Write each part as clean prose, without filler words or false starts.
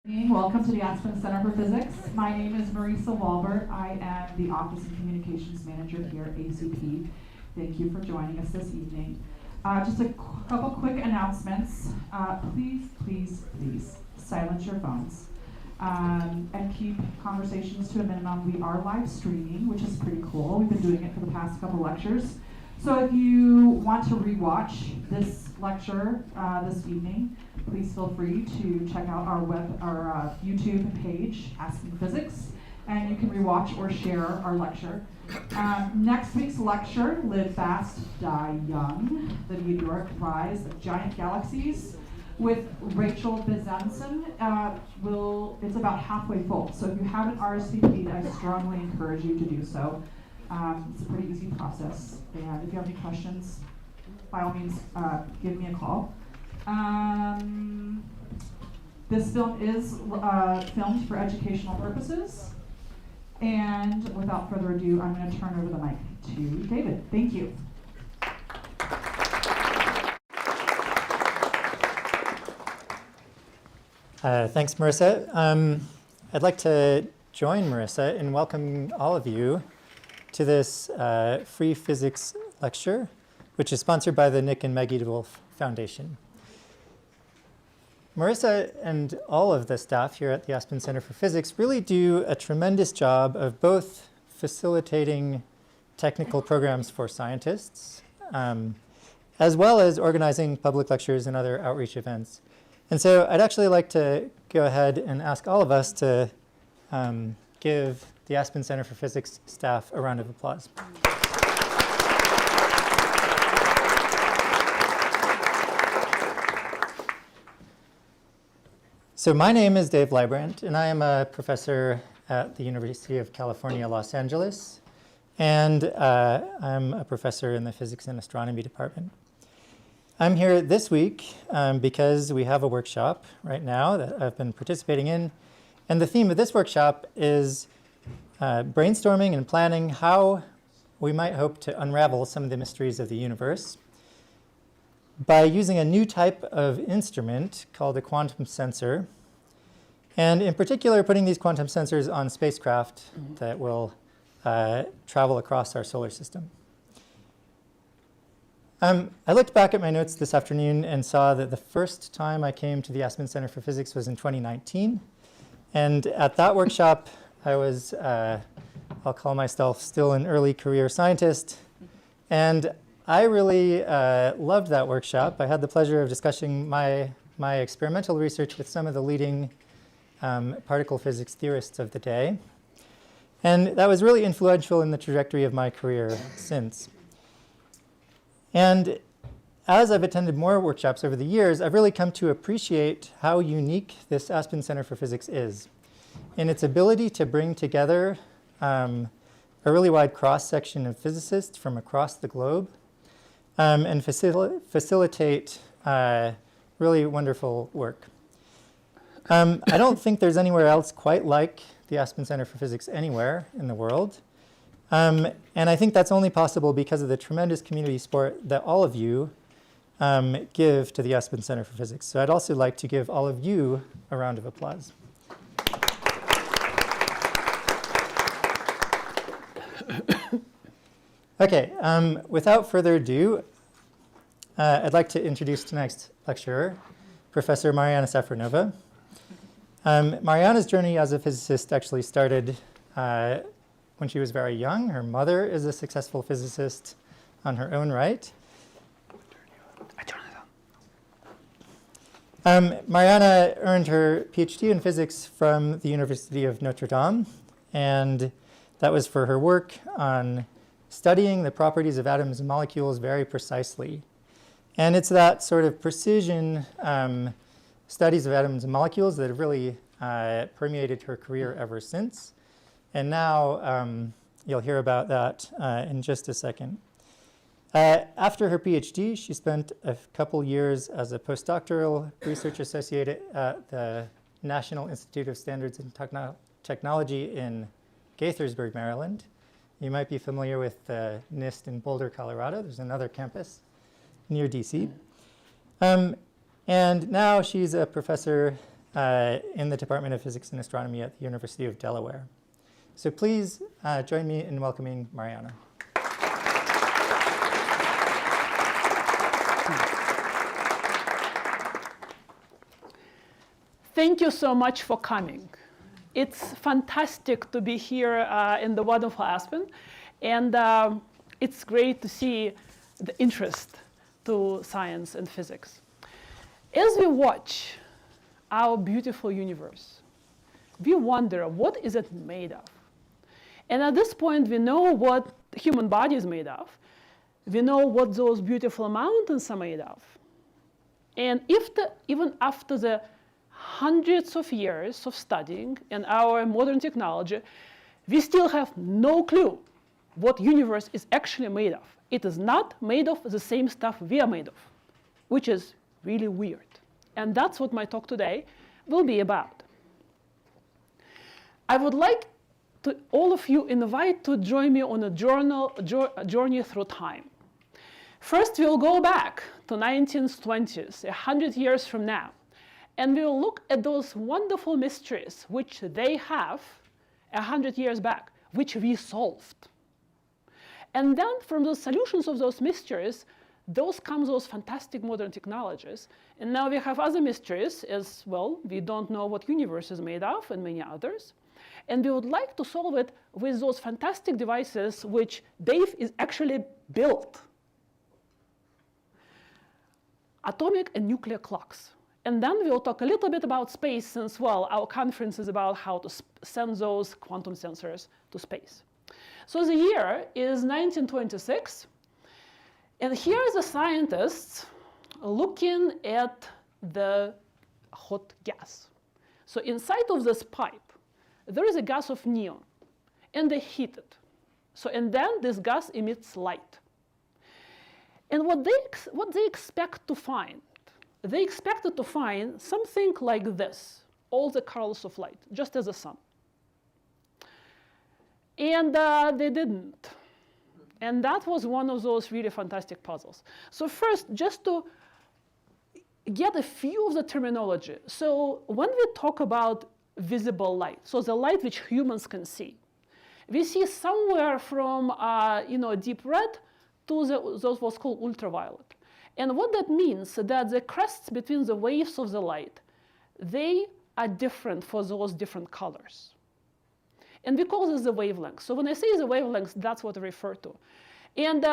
Welcome to the Aspen Center for Physics. My name is Marisa Walbert. I am the Office and Communications Manager here at ACP. Thank you for joining us this evening. Just a couple quick announcements. Please silence your phones and keep conversations to a minimum. We are live streaming, which is pretty cool. We've been doing it for the past couple lectures. So if you want to rewatch this lecture this evening, please feel free to check out our YouTube page, Aspen Physics, and you can rewatch or share our lecture. Next week's lecture, Live Fast, Die Young, the meteoric rise of giant galaxies, with Rachel Bizanson, it's about halfway full. So if you haven't RSVP'd, I strongly encourage you to do so. It's a pretty easy process, and if you have any questions, by all means, give me a call. This film is filmed for educational purposes, and without further ado, I'm going to turn over the mic to David. Thank you. Thanks, Marissa. I'd like to join Marissa in welcoming all of you to this free physics lecture, which is sponsored by the Nick and Maggie DeWolf Foundation. Marissa and all of the staff here at the Aspen Center for Physics really do a tremendous job of both facilitating technical programs for scientists, as well as organizing public lectures and other outreach events. And so I'd actually like to go ahead and ask all of us to give the Aspen Center for Physics staff a round of applause. So my name is Dave Leibrandt, and I am a professor at the University of California, Los Angeles, and I'm a professor in the Physics and Astronomy department. I'm here this week because we have a workshop right now that I've been participating in, and the theme of this workshop is brainstorming and planning how we might hope to unravel some of the mysteries of the universe by using a new type of instrument called a quantum sensor, and in particular putting these quantum sensors on spacecraft that will travel across our solar system. I looked back at my notes this afternoon and saw that the first time I came to the Aspen Center for Physics was in 2019, and at that workshop I was, I'll call myself still an early career scientist, and I really loved that workshop. I had the pleasure of discussing my experimental research with some of the leading particle physics theorists of the day. And that was really influential in the trajectory of my career since. And as I've attended more workshops over the years, I've really come to appreciate how unique this Aspen Center for Physics is in its ability to bring together a really wide cross-section of physicists from across the globe and facilitate really wonderful work. I don't think there's anywhere else quite like the Aspen Center for Physics anywhere in the world. And I think that's only possible because of the tremendous community support that all of you give to the Aspen Center for Physics. So I'd also like to give all of you a round of applause. Okay, without further ado, I'd like to introduce tonight's lecturer, Professor Marianna Safronova. Marianna's journey as a physicist actually started when she was very young. Her mother is a successful physicist on her own right. Marianna earned her PhD in physics from the University of Notre Dame, and that was for her work on studying the properties of atoms and molecules very precisely. And it's that sort of precision studies of atoms and molecules that have really permeated her career ever since. And now you'll hear about that in just a second. After her PhD, she spent a couple years as a postdoctoral research associate at the National Institute of Standards and Technology in Gaithersburg, Maryland. You might be familiar with NIST in Boulder, Colorado. There's another campus near DC. And now she's a professor in the Department of Physics and Astronomy at the University of Delaware. So please join me in welcoming Marianna. Thank you so much for coming. It's fantastic to be here in the wonderful Aspen, and it's great to see the interest to science and physics. As we watch our beautiful universe, we wonder, what is it made of? And at this point, we know what the human body is made of. We know what those beautiful mountains are made of. And even after the hundreds of years of studying and our modern technology, we still have no clue what universe is actually made of. It is not made of the same stuff we are made of, which is really weird. And that's what my talk today will be about. I would like to all of you invite to join me on a journey through time. First, we'll go back to 1920s, 100 years from now, and we'll look at those wonderful mysteries which they have 100 years back, which we solved. And then from the solutions of those mysteries, those come those fantastic modern technologies. And now we have other mysteries as well. We don't know what universe is made of and many others. And we would like to solve it with those fantastic devices which Dave is actually built. Atomic and nuclear clocks. And then we'll talk a little bit about space, since, well, our conference is about how to send those quantum sensors to space. So the year is 1926. And here are the scientists looking at the hot gas. So inside of this pipe, there is a gas of neon, and they heat it. So, and then this gas emits light. And what they expect to find, they expected to find something like this, all the colors of light, just as the sun. And they didn't. And that was one of those really fantastic puzzles. So first, just to get a few of the terminology. So when we talk about visible light, so the light which humans can see, we see somewhere from deep red to those what's called ultraviolet. And what that means is that the crests between the waves of the light, they are different for those different colors. And we call this the wavelength. So when I say the wavelengths, that's what I refer to. And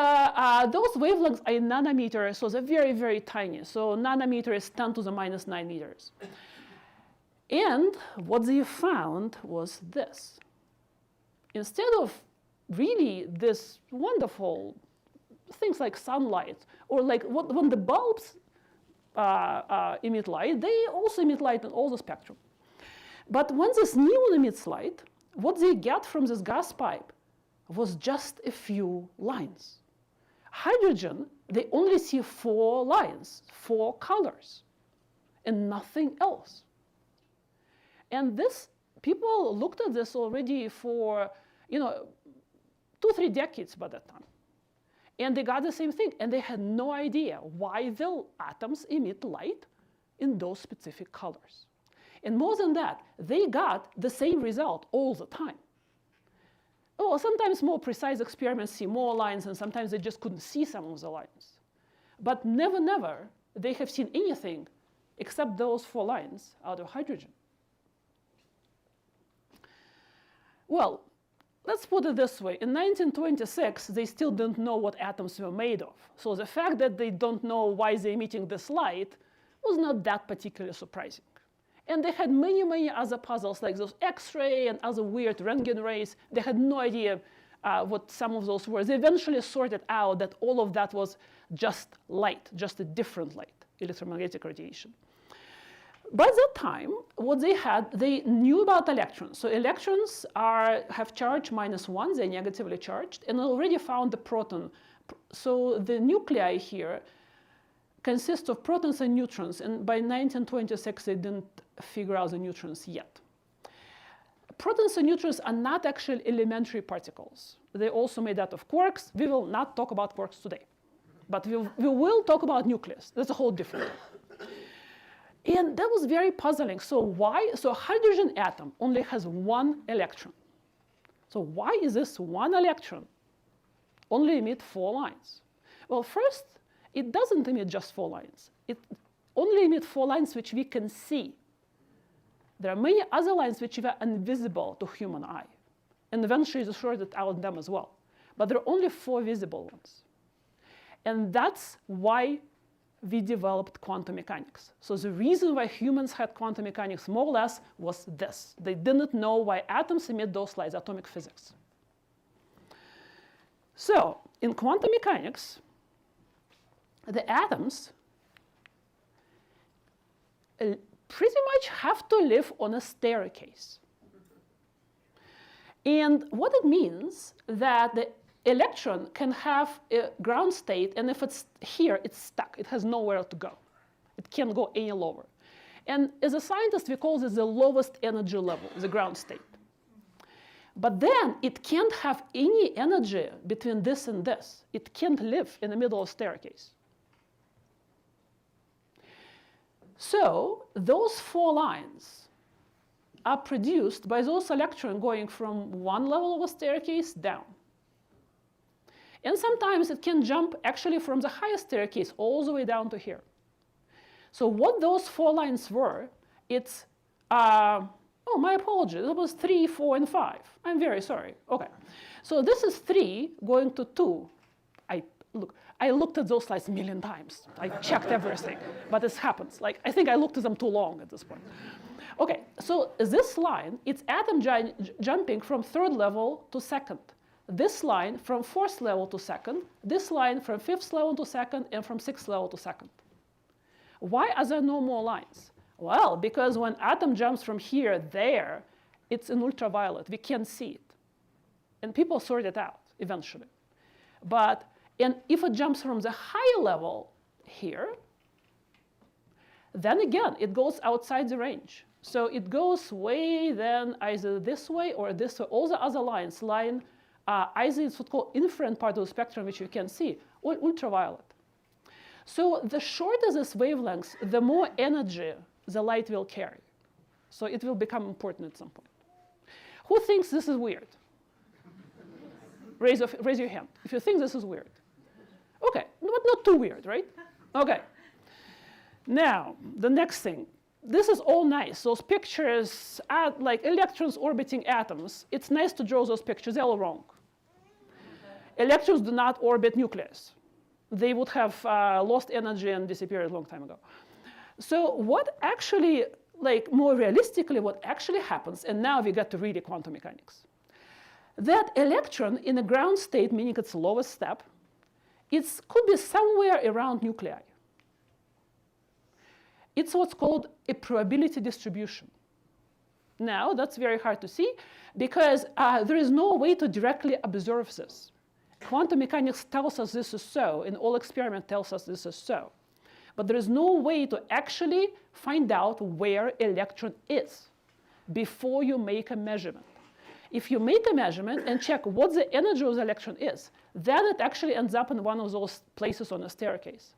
those wavelengths are in nanometers, so they're very, very tiny. So nanometer is 10 to the minus 9 meters. And what they found was this. Instead of really this wonderful things like sunlight, or like when the bulbs emit light, they also emit light in all the spectrum. But when this neon emits light, what they get from this gas pipe was just a few lines. Hydrogen, they only see 4 lines, 4 colors, and nothing else. And this, people looked at this already for 2-3 decades by that time. And they got the same thing, and they had no idea why the atoms emit light in those specific colors. And more than that, they got the same result all the time. Oh, sometimes more precise experiments see more lines, and sometimes they just couldn't see some of the lines. But never, they have seen anything except those 4 lines out of hydrogen. Well, let's put it this way. In 1926, they still didn't know what atoms were made of. So the fact that they don't know why they're emitting this light was not that particularly surprising. And they had many, many other puzzles, like those X-ray and other weird Röntgen rays. They had no idea what some of those were. They eventually sorted out that all of that was just light, just a different light, electromagnetic radiation. By that time, what they had, they knew about electrons. So electrons have charge -1, they're negatively charged, and already found the proton. So the nuclei here consist of protons and neutrons, and by 1926, they didn't figure out the neutrons yet. Protons and neutrons are not actually elementary particles. They're also made out of quarks. We will not talk about quarks today, but we will talk about nucleus. That's a whole different thing. And that was very puzzling. So why? So hydrogen atom only has one electron. So why is this one electron only emit 4 lines? Well, first, it doesn't emit just 4 lines. It only emits 4 lines which we can see. There are many other lines which are invisible to human eye. And eventually they sorted out them as well. But there are only 4 visible ones. And that's why we developed quantum mechanics. So the reason why humans had quantum mechanics more or less was this. They didn't know why atoms emit those lights, atomic physics. So in quantum mechanics, the atoms pretty much have to live on a staircase. And what it means that the electron can have a ground state, and if it's here, it's stuck. It has nowhere to go. It can't go any lower. And as a scientist, we call this the lowest energy level, the ground state. But then it can't have any energy between this and this. It can't live in the middle of the staircase. So those 4 lines are produced by those electrons going from one level of a staircase down. And sometimes it can jump actually from the highest staircase all the way down to here. So what those 4 lines were, it's, oh, my apologies, it was 3, 4, and 5. I'm very sorry. Okay. So this is 3 going to 2. I looked at those slides a million times. I checked everything, but this happens. Like, I think I looked at them too long at this point. Okay, so this line, it's atom jumping from 3rd level to 2nd. This line from 4th level to 2nd. This line from 5th level to 2nd, and from 6th level to 2nd. Why are there no more lines? Well, because when atom jumps from here there, it's in ultraviolet. We can't see it. And people sort it out eventually. And if it jumps from the higher level here, then again, it goes outside the range. So it goes way then either this way or this way. All the other lines line either it's what's called infrared part of the spectrum, which you can see, or ultraviolet. So the shorter this wavelength, the more energy the light will carry. So it will become important at some point. Who thinks this is weird? Raise your hand if you think this is weird. Okay, but not too weird, right? Okay. Now, the next thing. This is all nice. Those pictures, like electrons orbiting atoms, it's nice to draw those pictures. They're all wrong. Electrons do not orbit nucleus. They would have lost energy and disappeared a long time ago. So what actually, like more realistically, what actually happens, and now we get to really quantum mechanics, that electron in a ground state, meaning its lowest step, it could be somewhere around nuclei. It's what's called a probability distribution. Now, that's very hard to see because there is no way to directly observe this. Quantum mechanics tells us this is so, and all experiment tells us this is so. But there is no way to actually find out where electron is before you make a measurement. If you make a measurement and check what the energy of the electron is, then it actually ends up in one of those places on a staircase.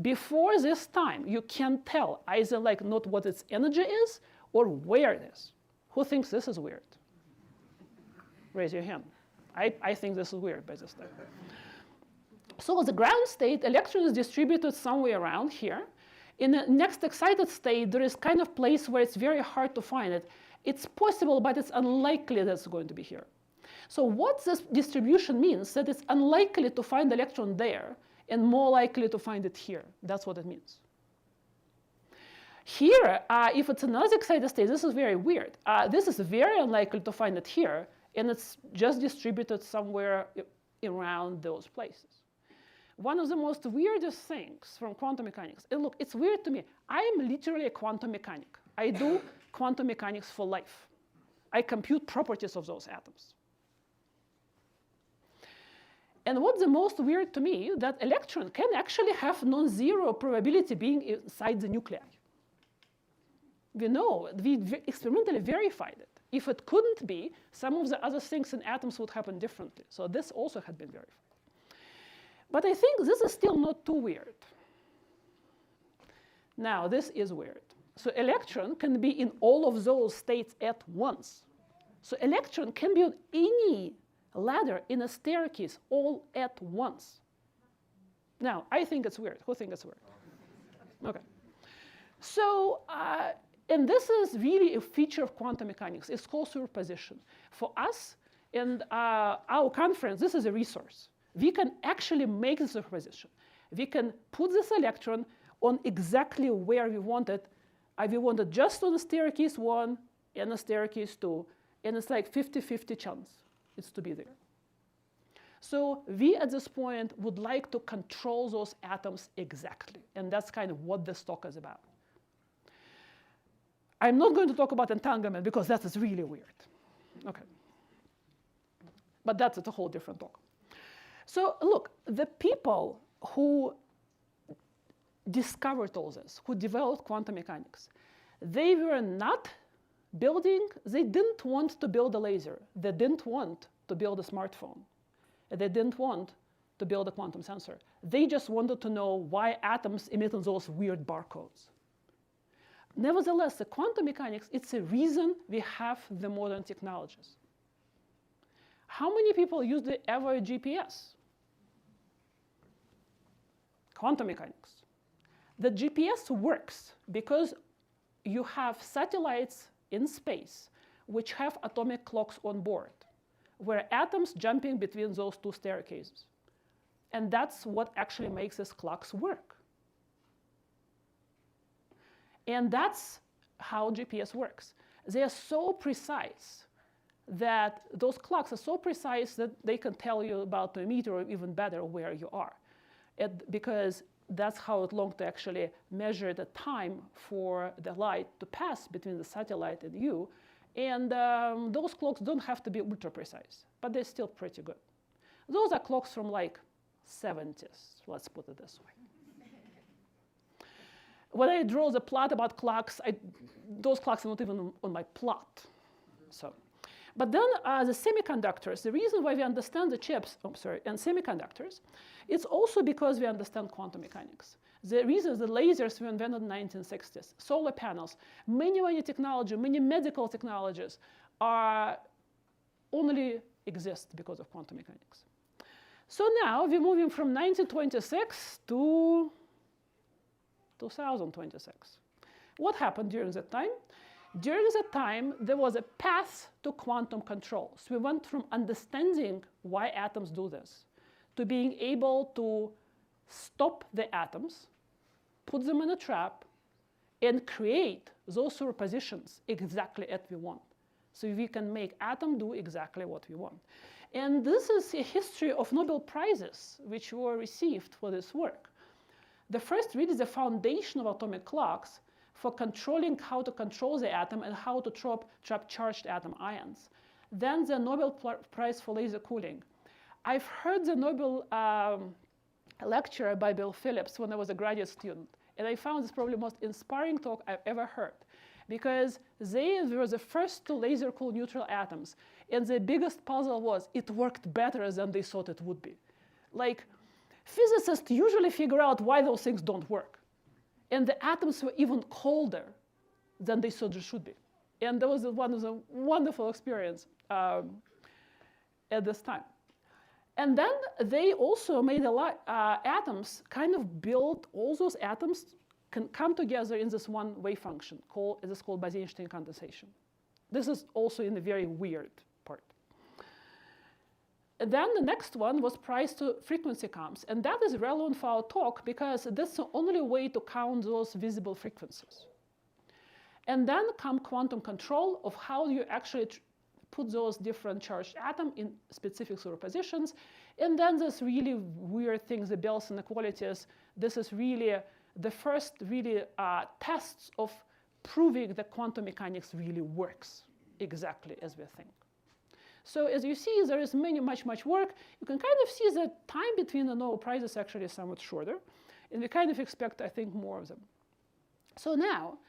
Before this time, you can tell either like not what its energy is or where it is. Who thinks this is weird? Raise your hand. I think this is weird by this time. So the ground state, electron is distributed somewhere around here. In the next excited state, there is kind of place where it's very hard to find it. It's possible, but it's unlikely that it's going to be here. So what this distribution means, that it's unlikely to find the electron there and more likely to find it here. That's what it means. Here, if it's another excited state, this is very weird. This is very unlikely to find it here, and it's just distributed somewhere around those places. One of the most weirdest things from quantum mechanics, and look, it's weird to me. I am literally a quantum mechanic. I do quantum mechanics for life. I compute properties of those atoms. And what's the most weird to me, that electron can actually have non-zero probability being inside the nuclei. We know, we experimentally verified it. If it couldn't be, some of the other things in atoms would happen differently. So this also had been verified. But I think this is still not too weird. Now, this is weird. So electron can be in all of those states at once. So electron can be on any ladder in a staircase all at once. Now, I think it's weird. Who thinks it's weird? Okay. So, and this is really a feature of quantum mechanics. It's called superposition. For us, in our conference, this is a resource. We can actually make the superposition. We can put this electron on exactly where we want it. We want it just on the staircase 1 and the staircase 2. And it's like 50-50 chance it's to be there. So we, at this point, would like to control those atoms exactly. And that's kind of what this talk is about. I'm not going to talk about entanglement because that is really weird. Okay. But that's a whole different talk. So look, the people who discovered all this, who developed quantum mechanics, they were not building, they didn't want to build a laser. They didn't want to build a smartphone. They didn't want to build a quantum sensor. They just wanted to know why atoms emitted those weird barcodes. Nevertheless, the quantum mechanics, it's a reason we have the modern technologies. How many people use ever a GPS? Quantum mechanics. The GPS works because you have satellites in space which have atomic clocks on board, where atoms jumping between those two staircases. And that's what actually makes these clocks work. And that's how GPS works. They are so precise that those clocks are so precise that they can tell you about the meter or even better where you are. Because that's how long to actually measure the time for the light to pass between the satellite and you. And those clocks don't have to be ultra precise, but they're still pretty good. Those are clocks from like 70s, let's put it this way. When I draw the plot about clocks, those clocks are not even on my plot. So, but then the semiconductors, the reason why we understand the chips, and semiconductors, it's also because we understand quantum mechanics. The reason the lasers were invented in the 1960s, solar panels, many technology, many medical technologies only exist because of quantum mechanics. So now we're moving from 1926 to 2026. What happened during that time? During that time, there was a path to quantum control. So we went from understanding why atoms do this to being able to stop the atoms, put them in a trap, and create those superpositions exactly as we want. So we can make atom do exactly what we want. And this is a history of Nobel Prizes, which were received for this work. The first really is the foundation of atomic clocks for controlling how to control the atom and how to trap charged atom ions. Then the Nobel Prize for laser cooling. I've heard the Nobel lecture by Bill Phillips when I was a graduate student, and I found this probably the most inspiring talk I've ever heard, because they were the first to laser cool neutral atoms, and the biggest puzzle was it worked better than they thought it would be. Like, physicists usually figure out why those things don't work. And the atoms were even colder than they thought they should be. And that was one of the wonderful experience at this time. And then they also made a lot, atoms kind of built, all those atoms can come together in this one wave function, it is called Bose-Einstein condensation. This is also in the very weird part. And then the next one was price to frequency comps. And that is relevant for our talk because that's the only way to count those visible frequencies. And then come quantum control of how you actually put those different charged atoms in specific superpositions. And then there's really weird things, the Bell's inequalities. This is really the first really tests of proving that quantum mechanics really works exactly as we think. So as you see, there is much work. You can kind of see the time between the Nobel Prizes actually is somewhat shorter. And we kind of expect, I think, more of them. So now,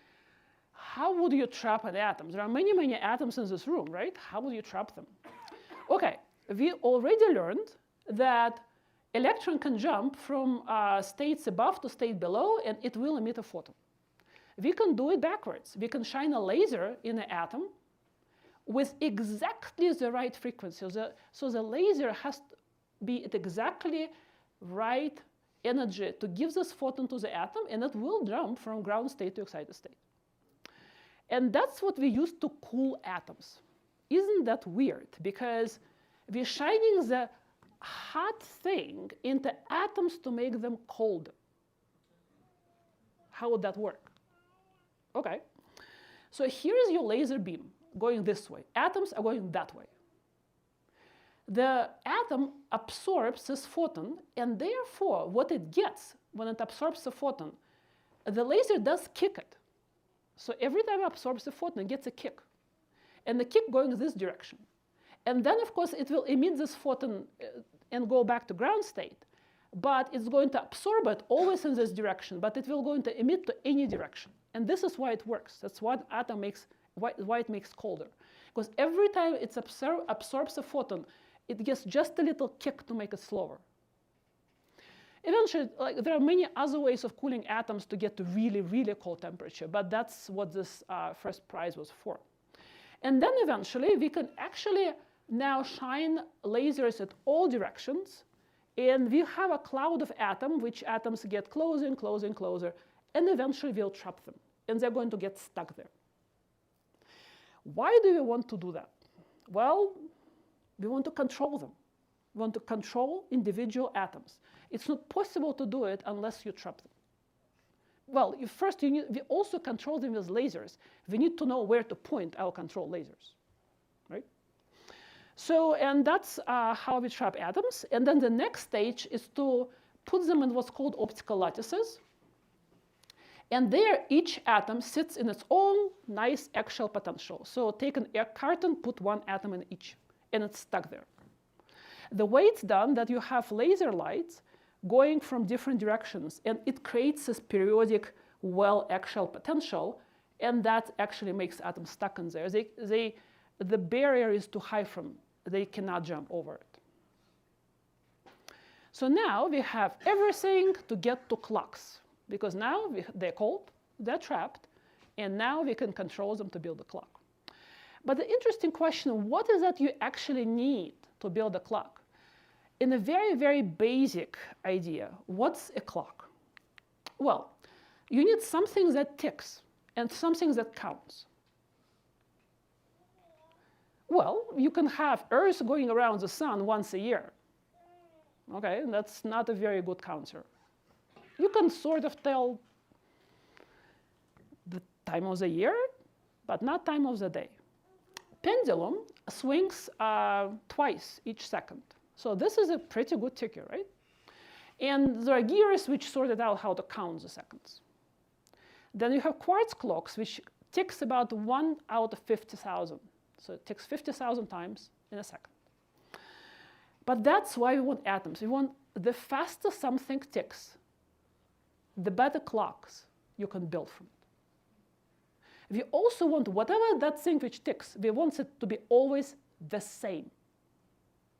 how would you trap an atom? There are many atoms in this room, right? How would you trap them? OK, we already learned that electron can jump from states above to state below, and it will emit a photon. We can do it backwards. We can shine a laser in an atom with exactly the right frequency. So the laser has to be at exactly right energy to give this photon to the atom, and it will jump from ground state to excited state. And that's what we use to cool atoms. Isn't that weird? Because we're shining the hot thing into atoms to make them colder. How would that work? Okay. So here's your laser beam going this way. Atoms are going that way. The atom absorbs this photon, and therefore what it gets when it absorbs the photon, the laser does kick it. So every time it absorbs the photon, it gets a kick. And the kick going this direction. And then, of course, it will emit this photon and go back to ground state. But it's going to absorb it always in this direction, but it will going to emit to any direction. And this is why it works. That's what atom makes, why it makes colder. Because every time it absorbs a photon, it gets just a little kick to make it slower. Eventually, there are many other ways of cooling atoms to get to really, really cold temperature, but that's what this first prize was for. And then eventually, we can actually now shine lasers at all directions, and we have a cloud of atoms, which atoms get closer and closer and closer, and eventually we'll trap them, and they're going to get stuck there. Why do we want to do that? Well, we want to control them. We want to control individual atoms. It's not possible to do it unless you trap them. Well, we also control them with lasers. We need to know where to point our control lasers, right? So, and that's how we trap atoms. And then the next stage is to put them in what's called optical lattices. And there, each atom sits in its own nice axial potential. So take an air carton, put one atom in each, and it's stuck there. The way it's done, that you have laser lights going from different directions, and it creates this periodic well-axial potential, and that actually makes atoms stuck in there. The barrier is too high for them. They cannot jump over it. So now we have everything to get to clocks, because now they're cold, they're trapped, and now we can control them to build a clock. But the interesting question, what is that you actually need to build a clock? In a very, very basic idea, what's a clock? Well, you need something that ticks and something that counts. Well, you can have Earth going around the sun once a year. Okay, that's not a very good counter. You can sort of tell the time of the year, but not time of the day. Pendulum swings twice each second. So this is a pretty good ticker, right? And there are gears which sorted out how to count the seconds. Then you have quartz clocks, which ticks about 1 out of 50,000. So it ticks 50,000 times in a second. But that's why we want atoms. We want the faster something ticks, the better clocks you can build from it. We also want whatever that thing which ticks, we want it to be always the same.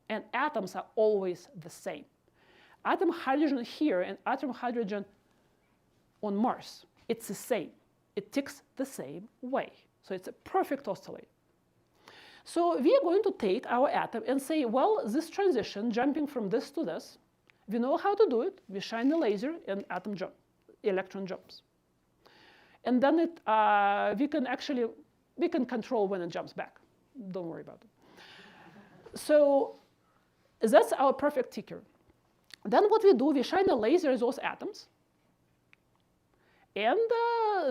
And atoms are always the same. Atom hydrogen here and atom hydrogen on Mars, it's the same. It ticks the same way. So it's a perfect oscillator. So we are going to take our atom and say, well, this transition, jumping from this to this, we know how to do it. We shine the laser and electron jumps. And then we can control when it jumps back. Don't worry about it. So that's our perfect ticker. Then what we do, we shine a laser at those atoms. And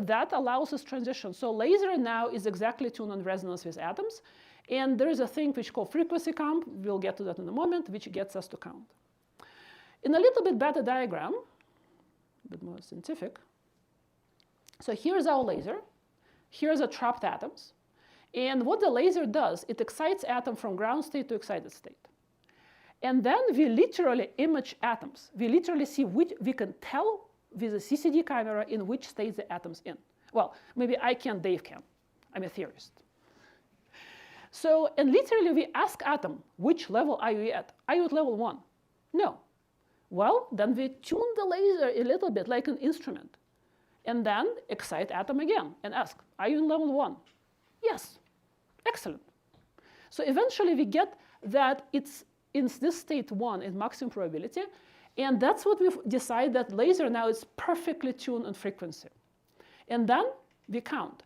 that allows us transition. So laser now is exactly tuned on resonance with atoms. And there is a thing which is called frequency comp. We'll get to that in a moment, which gets us to count. In a little bit better diagram, a bit more scientific. So here's our laser. Here's the trapped atoms. And what the laser does, it excites atom from ground state to excited state. And then we literally image atoms. We literally see which, we can tell with a CCD camera in which state the atom's in. Well, maybe I can't, Dave can. I'm a theorist. So, and literally we ask atom, which level are you at? Are you at level 1? No. Well, then we tune the laser a little bit like an instrument. and then excite atom again and ask, are you in level 1? Yes. Excellent. So eventually we get that it's in this state 1 in maximum probability, and that's what we've decided that laser now is perfectly tuned on frequency. And then we count.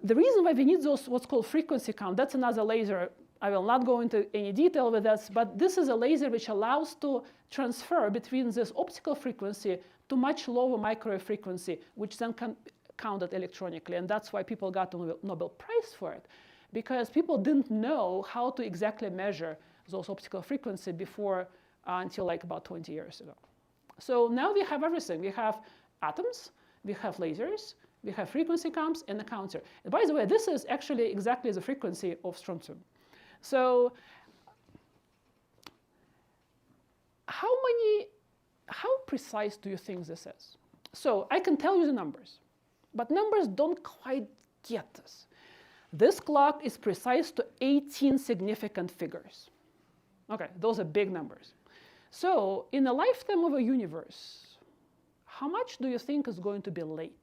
The reason why we need those what's called frequency count, that's another laser. I will not go into any detail with this, but this is a laser which allows to transfer between this optical frequency to much lower microwave frequency, which then can counted electronically. And that's why people got the Nobel Prize for it, because people didn't know how to exactly measure those optical frequency before until like about 20 years ago. So now we have everything. We have atoms, we have lasers, we have frequency counts, and a counter. And by the way, this is actually exactly the frequency of strontium. So how precise do you think this is? So I can tell you the numbers, but numbers don't quite get this. This clock is precise to 18 significant figures. Okay, those are big numbers. So in the lifetime of a universe, how much do you think is going to be late?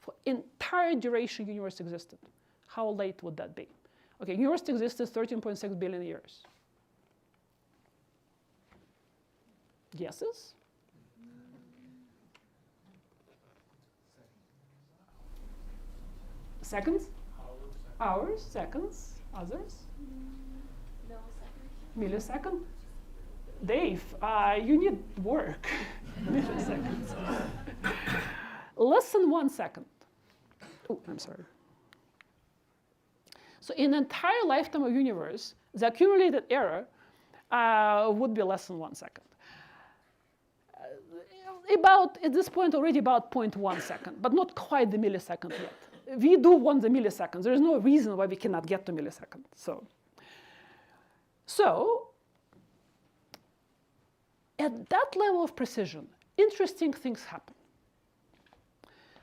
For entire duration universe existed, how late would that be? Okay, universe existed 13.6 billion years. Guesses? Seconds? Hours, seconds, others? Millisecond? Dave, you need work. Milliseconds. Less than 1 second. Oh, I'm sorry. So in the entire lifetime of universe, the accumulated error would be less than 1 second. About, at this point, already about 0.1 second, but not quite the millisecond yet. We do want the milliseconds. There is no reason why we cannot get to milliseconds. So at that level of precision, interesting things happen.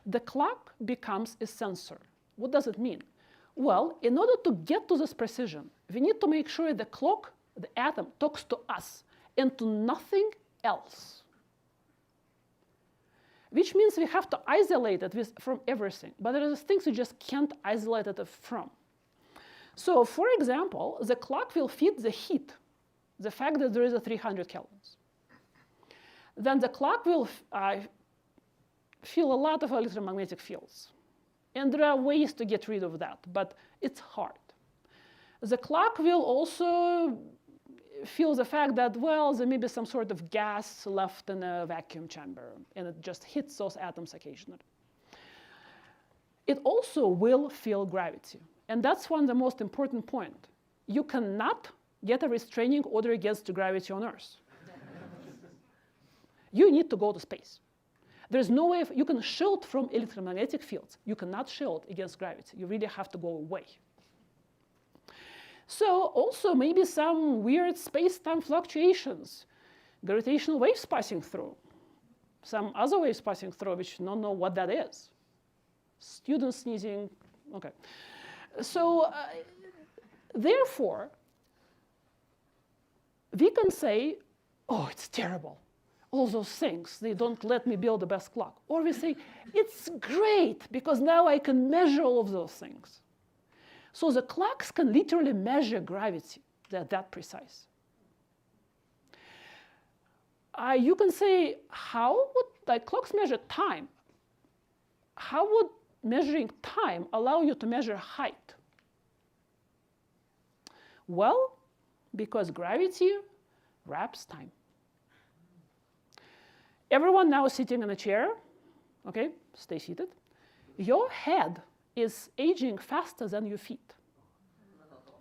The clock becomes a sensor. What does it mean? Well, in order to get to this precision, we need to make sure the clock, the atom, talks to us and to nothing else. Which means we have to isolate it from everything. But there are things you just can't isolate it from. So for example, the clock will feed the heat, the fact that there is a 300 kelvins. Then the clock will feel a lot of electromagnetic fields. And there are ways to get rid of that, but it's hard. The clock will also feel the fact that, well, there may be some sort of gas left in a vacuum chamber, and it just hits those atoms occasionally. It also will feel gravity. And that's one of the most important points. You cannot get a restraining order against the gravity on Earth. You need to go to space. There's no way you can shield from electromagnetic fields. You cannot shield against gravity. You really have to go away. So also maybe some weird space-time fluctuations, gravitational waves passing through, some other waves passing through, which you don't know what that is. Students sneezing, okay. So therefore, we can say, oh, it's terrible. All those things, they don't let me build the best clock. Or we say, it's great, because now I can measure all of those things. So the clocks can literally measure gravity. They're that precise. You can say, how would clocks measure time? How would measuring time allow you to measure height? Well, because gravity wraps time. Everyone now is sitting in a chair. Okay, stay seated. Your head is aging faster than your feet.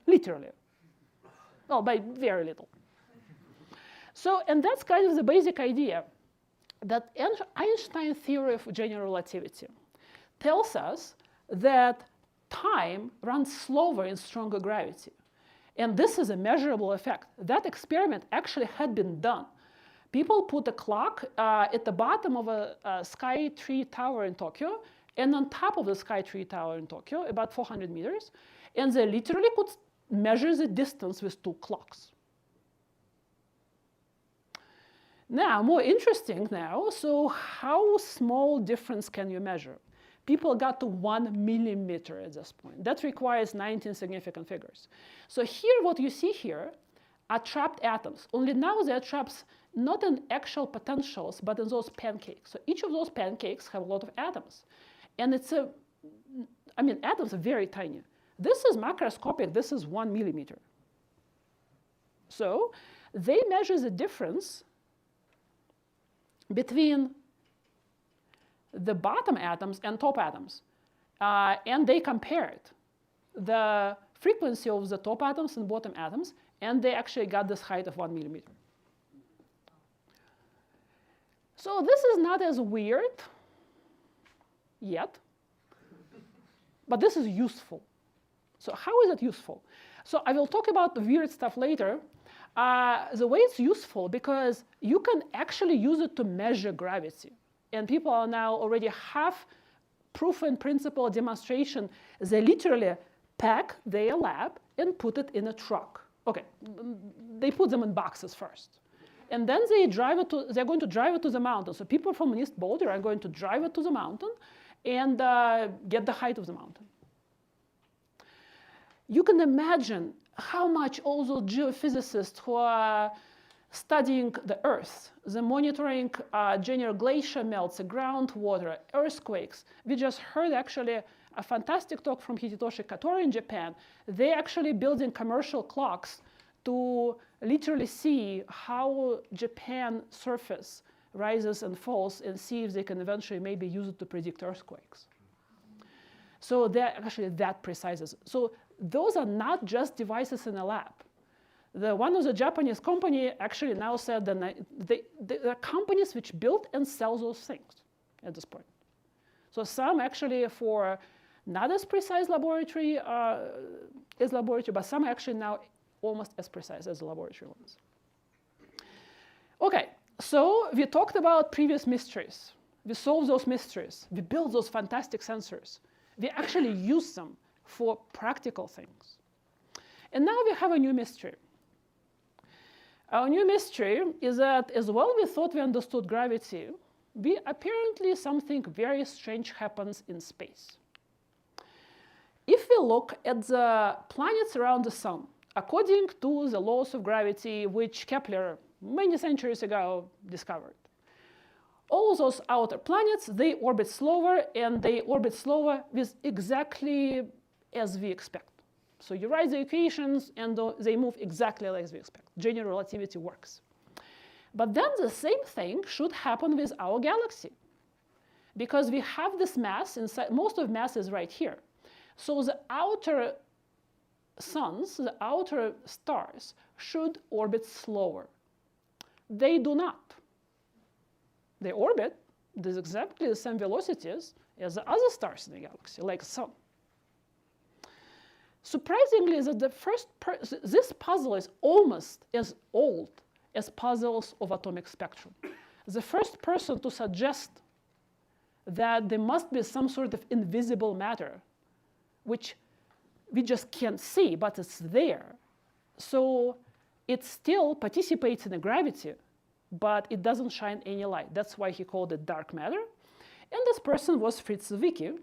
Literally. Well, by very little. So, and that's kind of the basic idea that Einstein's theory of general relativity tells us that time runs slower in stronger gravity. And this is a measurable effect. That experiment actually had been done. People put a clock at the bottom of a Sky Tree Tower in Tokyo, and on top of the Sky Tree Tower in Tokyo, about 400 meters, and they literally could measure the distance with two clocks. Now, more interesting now, so how small difference can you measure? People got to 1 millimeter at this point. That requires 19 significant figures. So here, what you see here are trapped atoms. Only now they're trapped not in actual potentials, but in those pancakes. So each of those pancakes have a lot of atoms. And atoms are very tiny. This is macroscopic. This is 1 millimeter. So they measure the difference between the bottom atoms and top atoms. And they compared the frequency of the top atoms and bottom atoms, and they actually got this height of 1 millimeter. So this is not as weird yet, but this is useful. So how is it useful? So I will talk about the weird stuff later. The way it's useful, because you can actually use it to measure gravity. And people are now already have proof and principle demonstration. They literally pack their lab and put it in a truck. Okay, they put them in boxes first. And then they're going to drive it to the mountain. So people from East Boulder are going to drive it to the mountain and get the height of the mountain. You can imagine how much all those geophysicists who are studying the Earth, the monitoring general glacier melts, the groundwater, earthquakes. We just heard actually a fantastic talk from Hititoshi Katori in Japan. They're actually building commercial clocks to literally see how Japan surface rises and falls and see if they can eventually maybe use it to predict earthquakes. So they're actually that precise. So those are not just devices in a lab. One of the Japanese company actually now said that there are companies which build and sell those things at this point. So some actually for not as precise laboratory but some actually now almost as precise as the laboratory ones. Okay, so we talked about previous mysteries. We solved those mysteries. We built those fantastic sensors. We actually use them for practical things. And now we have a new mystery. Our new mystery is that as well we thought we understood gravity, apparently something very strange happens in space. If we look at the planets around the sun, according to the laws of gravity, which Kepler many centuries ago discovered, all those outer planets, they orbit slower, and they orbit slower with exactly as we expect. So you write the equations, and they move exactly like we expect. General relativity works. But then the same thing should happen with our galaxy, because we have this mass inside. Most of mass is right here. So the outer suns, the outer stars, should orbit slower. They do not. They orbit with exactly the same velocities as the other stars in the galaxy, like the sun. Surprisingly, is that this puzzle is almost as old as puzzles of atomic spectrum. The first person to suggest that there must be some sort of invisible matter, which we just can't see, but it's there. So it still participates in the gravity, but it doesn't shine any light. That's why he called it dark matter. And this person was Fritz Zwicky,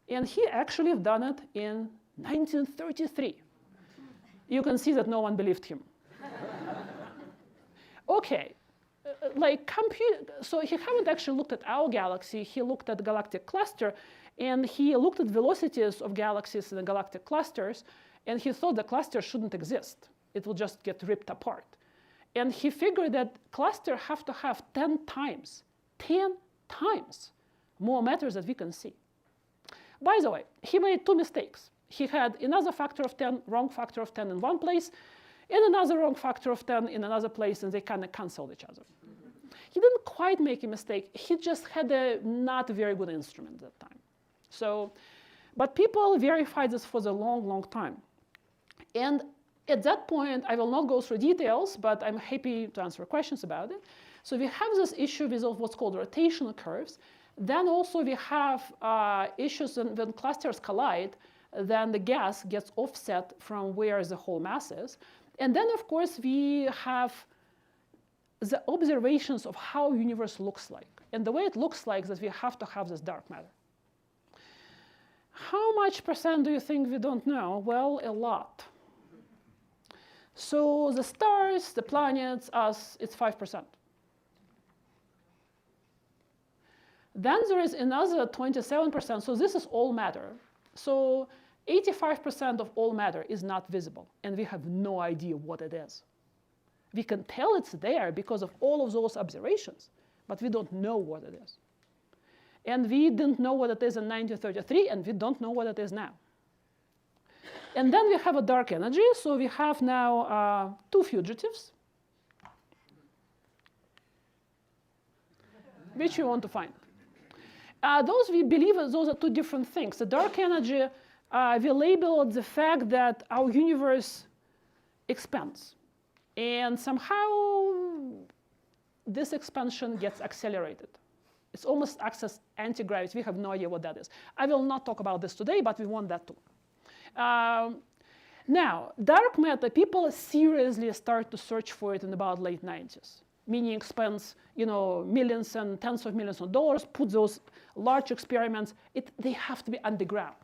and he actually done it in 1933. You can see that no one believed him. Okay, so he haven't actually looked at our galaxy. He looked at the galactic cluster, and he looked at velocities of galaxies in the galactic clusters, and he thought the cluster shouldn't exist. It will just get ripped apart. And he figured that clusters have to have 10 times more matter that we can see. By the way, he made 2 mistakes. He had another factor of 10, wrong factor of 10 in one place, and another wrong factor of 10 in another place, and they kind of canceled each other. He didn't quite make a mistake. He just had a not very good instrument at that time. So, but people verified this for a long, long time. And at that point, I will not go through details, but I'm happy to answer questions about it. So we have this issue with what's called rotational curves. Then also we have issues when clusters collide, then the gas gets offset from where the whole mass is. And then, of course, we have the observations of how universe looks like. And the way it looks like is that we have to have this dark matter. How much percent do you think we don't know? Well, a lot. So the stars, the planets, us, it's 5%. Then there is another 27%, so this is all matter. So 85% of all matter is not visible, and we have no idea what it is. We can tell it's there because of all of those observations, but we don't know what it is. And we didn't know what it is in 1933, and we don't know what it is now. And then we have a dark energy, so we have now two fugitives, which we want to find. Those we believe those are two different things. The dark energy, we labeled the fact that our universe expands. And somehow this expansion gets accelerated. It's almost acts as anti-gravity. We have no idea what that is. I will not talk about this today, but we want that too. Now, dark matter, people seriously start to search for it in about late 90s. Meaning spends millions and tens of millions of dollars, put those large experiments, they have to be underground.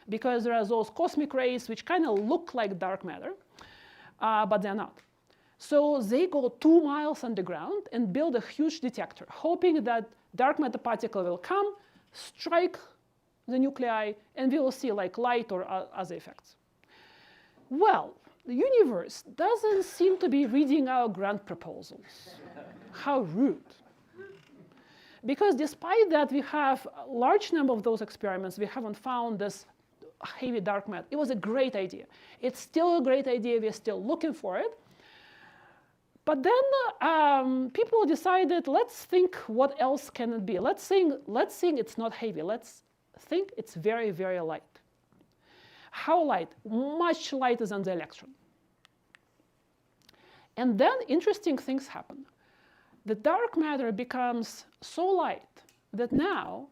Because there are those cosmic rays which kind of look like dark matter, but they're not. So they go 2 miles underground and build a huge detector, hoping that dark matter particle will come, strike the nuclei, and we will see like light or other effects. Well, the universe doesn't seem to be reading our grant proposals. How rude. Because despite that we have a large number of those experiments, we haven't found this heavy dark matter. It was a great idea. It's still a great idea. We're still looking for it. But then people decided, let's think what else can it be. Let's think it's not heavy. Let's think it's very, very light. How light? Much lighter than the electron. And then interesting things happen. The dark matter becomes so light that now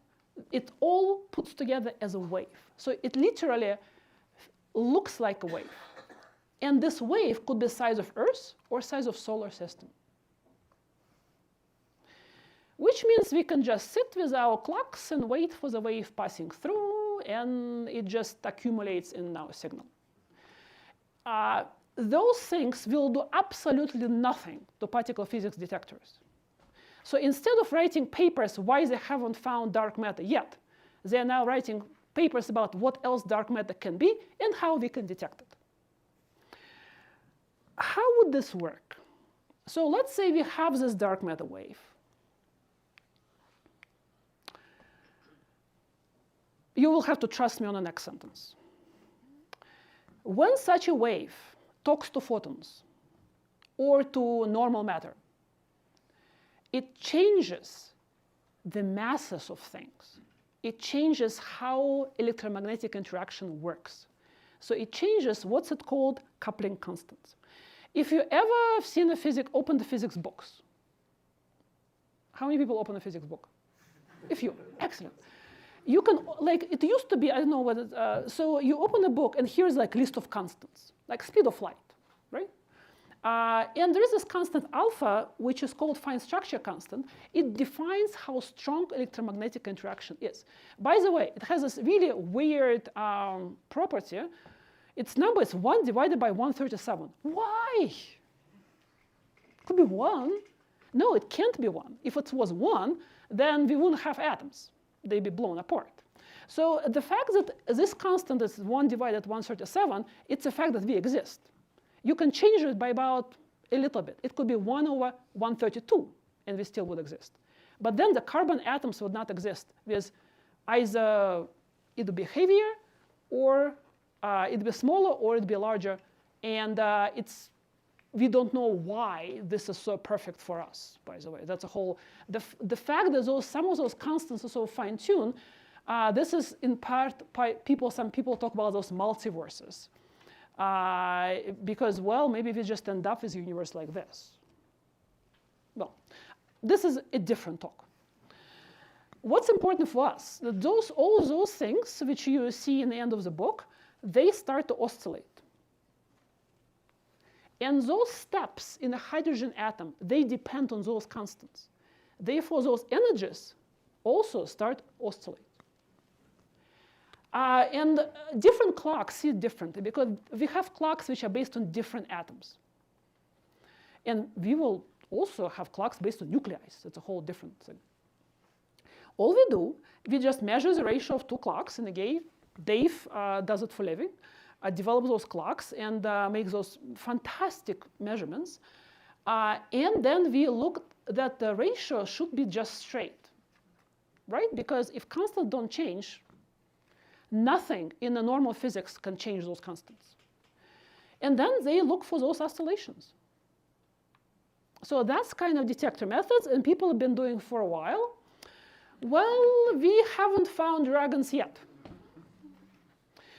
it all puts together as a wave. So it literally looks like a wave. And this wave could be the size of Earth or size of solar system. Which means we can just sit with our clocks and wait for the wave passing through, and it just accumulates in our signal. Those things will do absolutely nothing to particle physics detectors. So instead of writing papers why they haven't found dark matter yet, they are now writing papers about what else dark matter can be and how we can detect it. How would this work? So let's say we have this dark matter wave. You will have to trust me on the next sentence. When such a wave talks to photons or to normal matter, it changes the masses of things. It changes how electromagnetic interaction works. So it changes what's it called coupling constants. If you ever have seen open the physics books, how many people open a physics book? A few, excellent. You can, like, it used to be, I don't know what, so you open a book and here's like list of constants, like speed of light, right? And there is this constant alpha, which is called fine structure constant. It defines how strong electromagnetic interaction is. By the way, it has this really weird property. Its number is 1 divided by 137. Why? It could be 1. No, it can't be 1. If it was 1, then we wouldn't have atoms. They'd be blown apart. So the fact that this constant is 1 divided 137, it's a fact that we exist. You can change it by about a little bit. It could be 1 over 132, and we still would exist. But then the carbon atoms would not exist, with either it would be heavier, or it'd be smaller, or it'd be larger. And we don't know why this is so perfect for us, by the way. That's a whole, the fact that some of those constants are so fine-tuned, this is in part, some people talk about those multiverses. Because, well, maybe we just end up with a universe like this. Well, this is a different talk. What's important for us, that all those things which you see in the end of the book, they start to oscillate. And those steps in a hydrogen atom, they depend on those constants. Therefore, those energies also start oscillating. And different clocks see it differently because we have clocks which are based on different atoms. And we will also have clocks based on nuclei. It's a whole different thing. All we do, we just measure the ratio of two clocks. And again, Dave does it for a living, develops those clocks and makes those fantastic measurements. And then we look that the ratio should be just straight, right? Because if constants don't change, nothing in the normal physics can change those constants. And then they look for those oscillations. So that's kind of detector methods, and people have been doing for a while. Well, we haven't found dragons yet.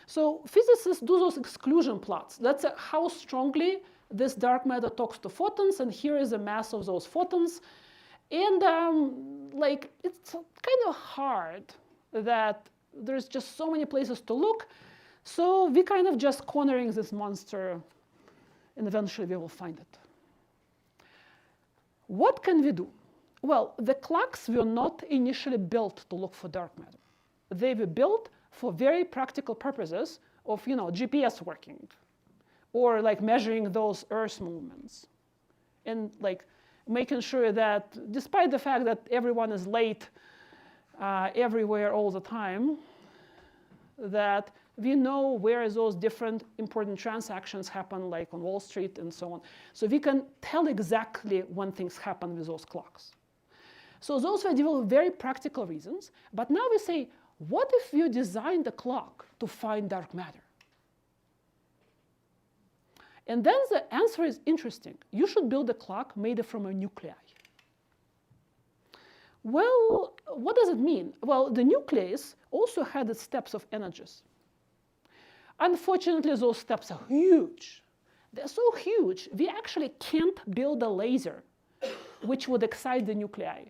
So physicists do those exclusion plots. That's how strongly this dark matter talks to photons, and here is the mass of those photons. And it's kind of hard that there's just so many places to look. So we kind of just cornering this monster, and eventually we will find it. What can we do? Well, the clocks were not initially built to look for dark matter. They were built for very practical purposes of, GPS working, or like measuring those Earth movements, and like making sure that, despite the fact that everyone is late everywhere all the time, that we know where those different important transactions happen, like on Wall Street and so on. So we can tell exactly when things happen with those clocks. So those were developed very practical reasons. But now we say, what if you designed a clock to find dark matter? And then the answer is interesting. You should build a clock made from a nuclei. Well, what does it mean? Well, the nucleus also had its steps of energies. Unfortunately, those steps are huge. They're so huge, we actually can't build a laser which would excite the nuclei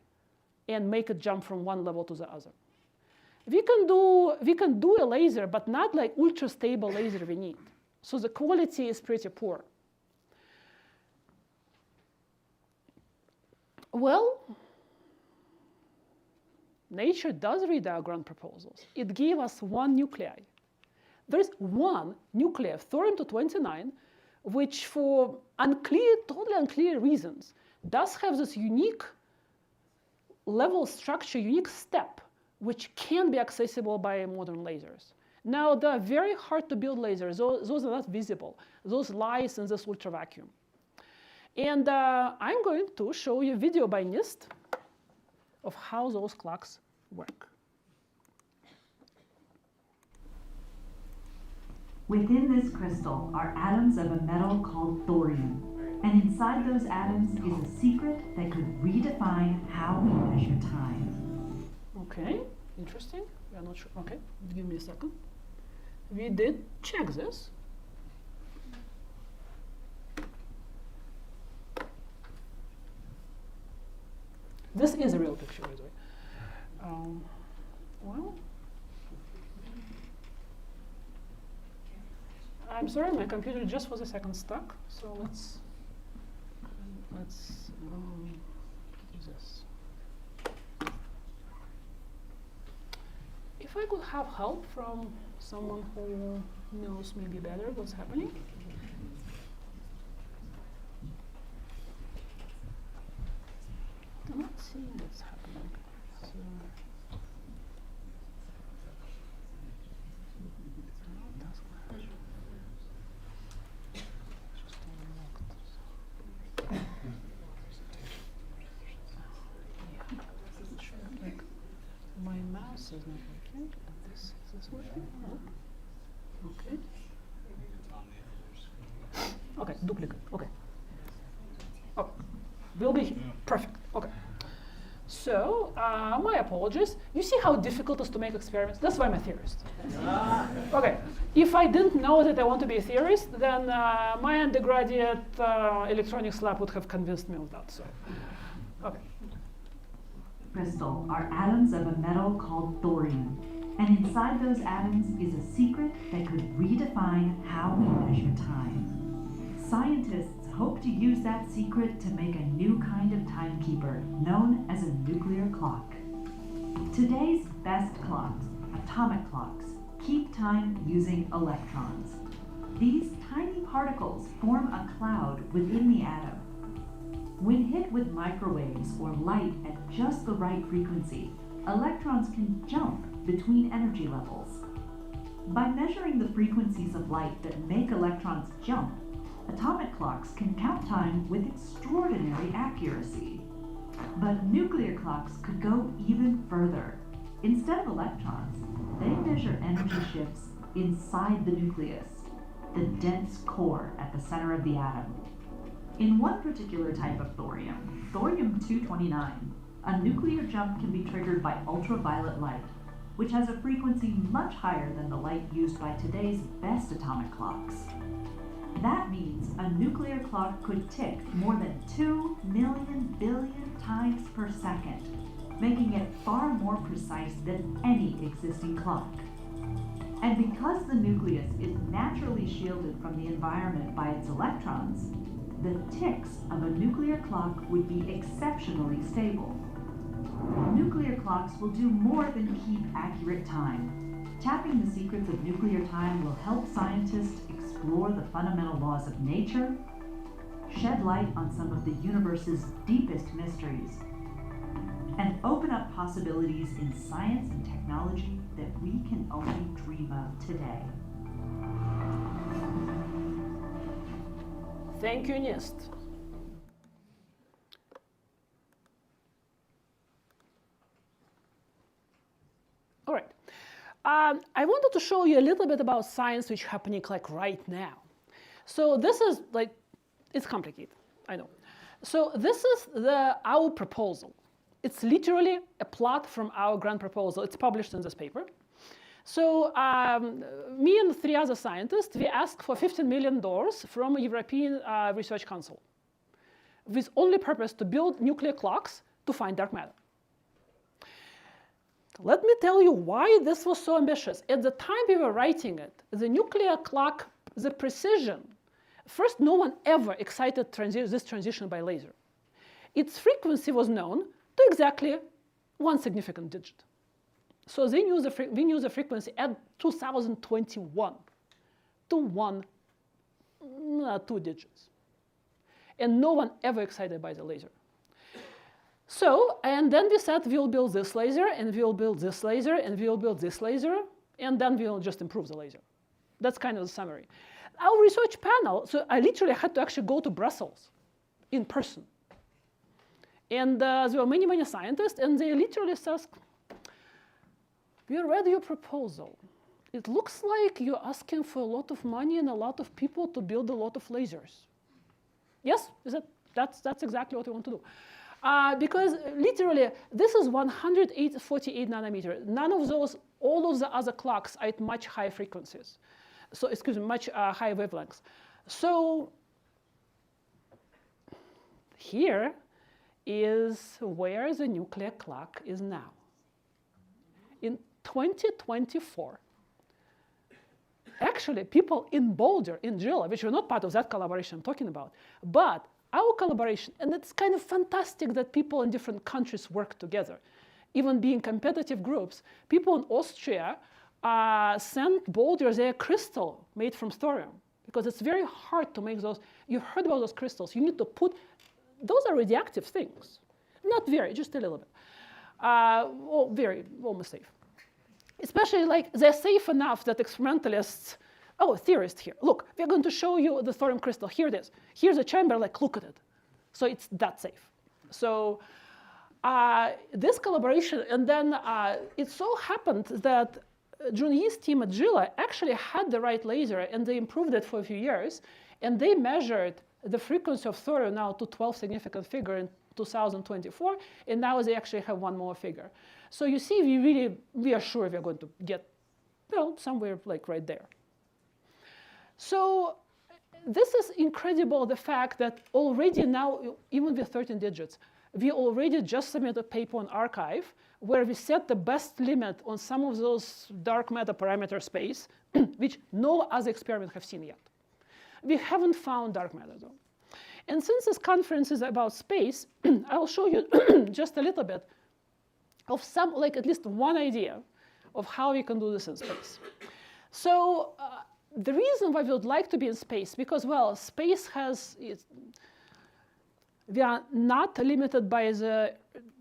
and make it jump from one level to the other. We can do a laser, but not like ultra-stable laser we need. So the quality is pretty poor. Well, nature does read our grand proposals. It gave us one nuclei. There is one nuclei, thorium-229, which for totally unclear reasons, does have this unique level structure, unique step, which can be accessible by modern lasers. Now, they're very hard to build lasers. Those are not visible. Those lies in this ultra vacuum. And I'm going to show you a video by NIST of how those clocks work. Within this crystal are atoms of a metal called thorium. And inside those atoms is a secret that could redefine how we measure time. Okay, interesting. We are not sure. Okay, give me a second. We did check this. This is a real picture, by the way. Well, I'm sorry, my computer just was a second stuck. So let's do this. If I could have help from someone who knows maybe better what's happening. I'm not seeing what's happening. So my mouse is not working. Is this working? No. Okay. Okay, duplicate. Okay. Oh, will be perfect. Okay. So, my apologies. You see how difficult it is to make experiments? That's why I'm a theorist. Okay. If I didn't know that I want to be a theorist, then my undergraduate electronics lab would have convinced me of that. So, okay. Crystal are atoms of a metal called thorium. And inside those atoms is a secret that could redefine how we measure time. Scientists hope to use that secret to make a new kind of timekeeper known as a nuclear clock. Today's best clocks, atomic clocks, keep time using electrons. These tiny particles form a cloud within the atom. When hit with microwaves or light at just the right frequency, electrons can jump between energy levels. By measuring the frequencies of light that make electrons jump, atomic clocks can count time with extraordinary accuracy. But nuclear clocks could go even further. Instead of electrons, they measure energy shifts inside the nucleus, the dense core at the center of the atom. In one particular type of thorium, thorium-229, a nuclear jump can be triggered by ultraviolet light, which has a frequency much higher than the light used by today's best atomic clocks. That means a nuclear clock could tick more than 2 million billion times per second, making it far more precise than any existing clock. And because the nucleus is naturally shielded from the environment by its electrons, the ticks of a nuclear clock would be exceptionally stable. Nuclear clocks will do more than keep accurate time. Tapping the secrets of nuclear time will help scientists explore the fundamental laws of nature, shed light on some of the universe's deepest mysteries, and open up possibilities in science and technology that we can only dream of today. Thank you, NIST. All right. I wanted to show you a little bit about science which is happening like right now. So this is like, it's complicated, I know. So this is our proposal. It's literally a plot from our grant proposal. It's published in this paper. So me and 3 other scientists, we asked for $15 million from a European Research Council with only purpose to build nuclear clocks to find dark matter. Let me tell you why this was so ambitious. At the time we were writing it, the nuclear clock, the precision, first, no one ever excited this transition by laser. Its frequency was known to exactly 1 significant digit. So we knew the frequency at 2021 to 2 digits. And no one ever excited by the laser. So, and then we said we'll build this laser, and we'll build this laser, and we'll build this laser, and then we'll just improve the laser. That's kind of the summary. Our research panel, so I literally had to actually go to Brussels in person. And there were many, many scientists, and they literally said, we read your proposal. It looks like you're asking for a lot of money and a lot of people to build a lot of lasers. Yes, that's exactly what we want to do. Because literally, this is 148 nanometer. None of those, all of the other clocks are at much higher frequencies. So, excuse me, much higher wavelengths. So here is where the nuclear clock is now. In 2024, actually, people in Boulder, in Gila, which were not part of that collaboration I'm talking about, but our collaboration, and it's kind of fantastic that people in different countries work together, even being competitive groups. People in Austria sent Boulder their crystal made from thorium, because it's very hard to make those. You've heard about those crystals. You need to put, those are radioactive things. Not very, just a little bit. Well, very, almost safe. Especially like they're safe enough that experimentalists, theorists here. Look, we're going to show you the thorium crystal. Here it is. Here's a chamber, like look at it. So it's that safe. So this collaboration, and then it so happened that Junyi's team at Gila actually had the right laser, and they improved it for a few years, and they measured the frequency of thorium now to 12 significant figure in 2024, and now they actually have 1 more figure. So you see, we are sure we're going to get, well, somewhere like right there. So this is incredible, the fact that already now, even with 13 digits, we already just submitted a paper on arXiv where we set the best limit on some of those dark matter parameter space, which no other experiment have seen yet. We haven't found dark matter, though. And since this conference is about space, I'll show you just a little bit of some, like at least one idea of how we can do this in space. So the reason why we would like to be in space, because, well, space has, we are not limited by the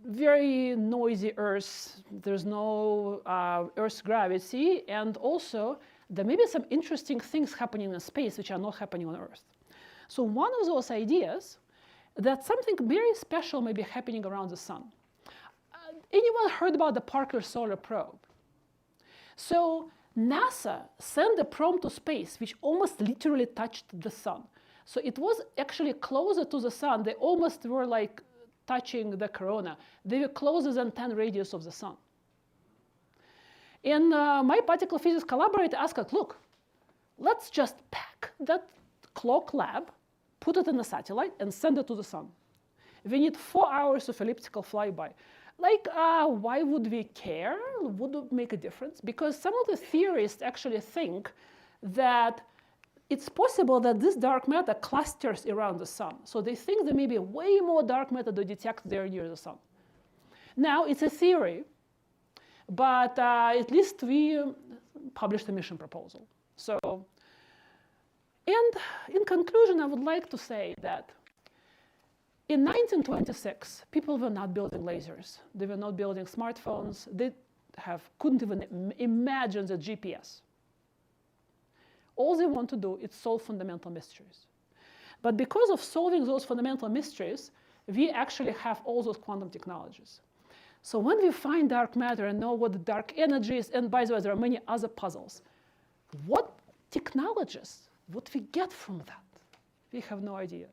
very noisy Earth. There's no Earth's gravity. And also, there may be some interesting things happening in space which are not happening on Earth. So one of those ideas that something very special may be happening around the sun. Anyone heard about the Parker Solar Probe? So NASA sent a probe to space which almost literally touched the sun. So it was actually closer to the sun. They almost were like touching the corona. They were closer than 10 radius of the sun. And my particle physics collaborator asked us, look, let's just pack that clock lab, put it in a satellite, and send it to the sun. We need 4 hours of elliptical flyby. Like, why would we care? Would it make a difference? Because some of the theorists actually think that it's possible that this dark matter clusters around the sun. So they think there may be way more dark matter to detect there near the sun. Now, it's a theory, but at least we published a mission proposal. So, and in conclusion, I would like to say that in 1926, people were not building lasers. They were not building smartphones. They couldn't even imagine the GPS. All they want to do is solve fundamental mysteries. But because of solving those fundamental mysteries, we actually have all those quantum technologies. So when we find dark matter and know what the dark energy is, and by the way, there are many other puzzles, what technologies would we get from that? We have no idea.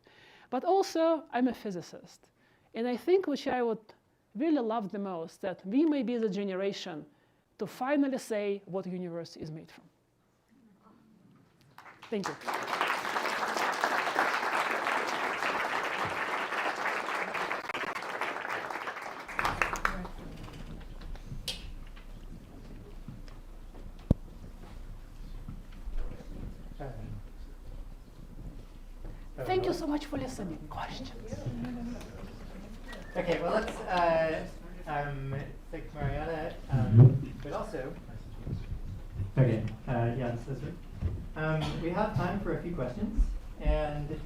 But also, I'm a physicist. And I think which I would really love the most, that we may be the generation to finally say what the universe is made from. Thank you. Thank you so much for listening. Questions? Okay, well, let's thank Marianna, but also, okay, yeah, this is right. We have time for a few questions, and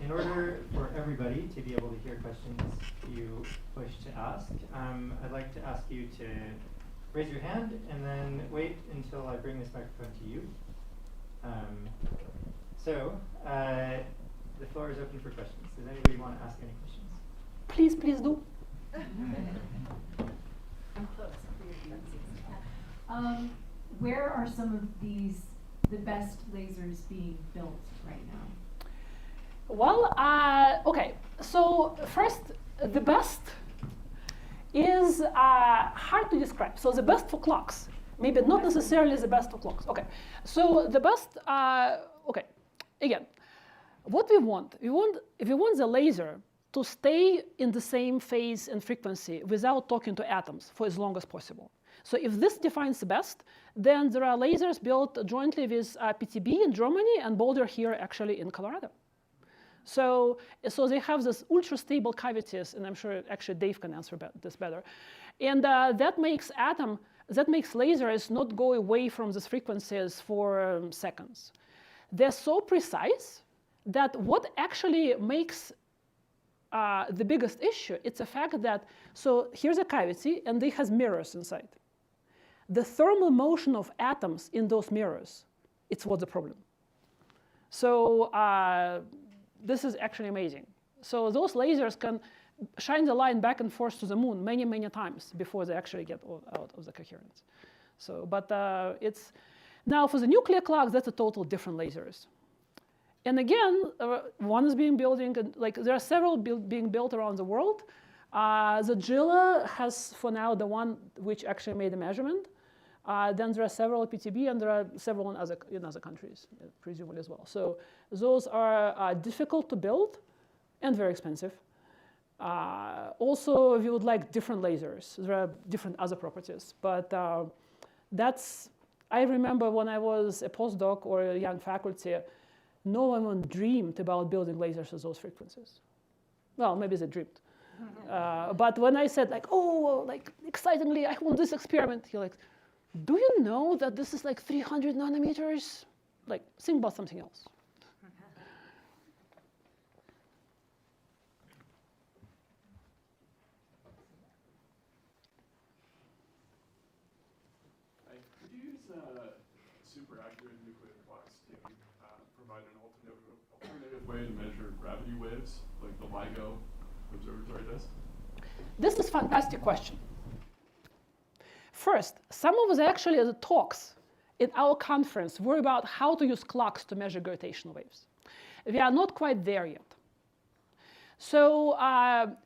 in order for everybody to be able to hear questions you wish to ask, I'd like to ask you to raise your hand and then wait until I bring this microphone to you. So, the floor is open for questions. Does anybody want to ask any questions? Please, please do. I'm close. Where are some of the best lasers being built right now? Well, okay. So first, the best is hard to describe. So the best for clocks, maybe not necessarily the best for clocks. Okay. So the best. Okay. Again, what we want the laser to stay in the same phase and frequency without talking to atoms for as long as possible. So if this defines the best, then there are lasers built jointly with PTB in Germany and Boulder here actually in Colorado. So they have this ultra-stable cavities, and I'm sure actually Dave can answer this better. And that makes lasers not go away from these frequencies for seconds. They're so precise that what actually makes the biggest issue, it's the fact that, so here's a cavity, and it has mirrors inside. The thermal motion of atoms in those mirrors, it's what's the problem. So this is actually amazing. So those lasers can shine the light back and forth to the moon many, many times before they actually get out of the coherence. So, but it's, now for the nuclear clocks, that's a total different lasers. And again, one is being building, like there are several being built around the world. The JILA has, for now, the one which actually made the measurement. Then there are several PTB, and there are several in other countries, presumably as well. So those are difficult to build and very expensive. Also, we would like different lasers. There are different other properties. But I remember when I was a postdoc or a young faculty, no one dreamed about building lasers at those frequencies. Well, maybe they dreamed. But when I said like, oh, like excitingly, I want this experiment, you're like, do you know that this is like 300 nanometers? Like, think about something else. Could you use super accurate nuclear clocks to provide an alternative way to measure gravity waves, like the LIGO observatory does? This is a fantastic question. First, some of the talks in our conference were about how to use clocks to measure gravitational waves. We are not quite there yet. So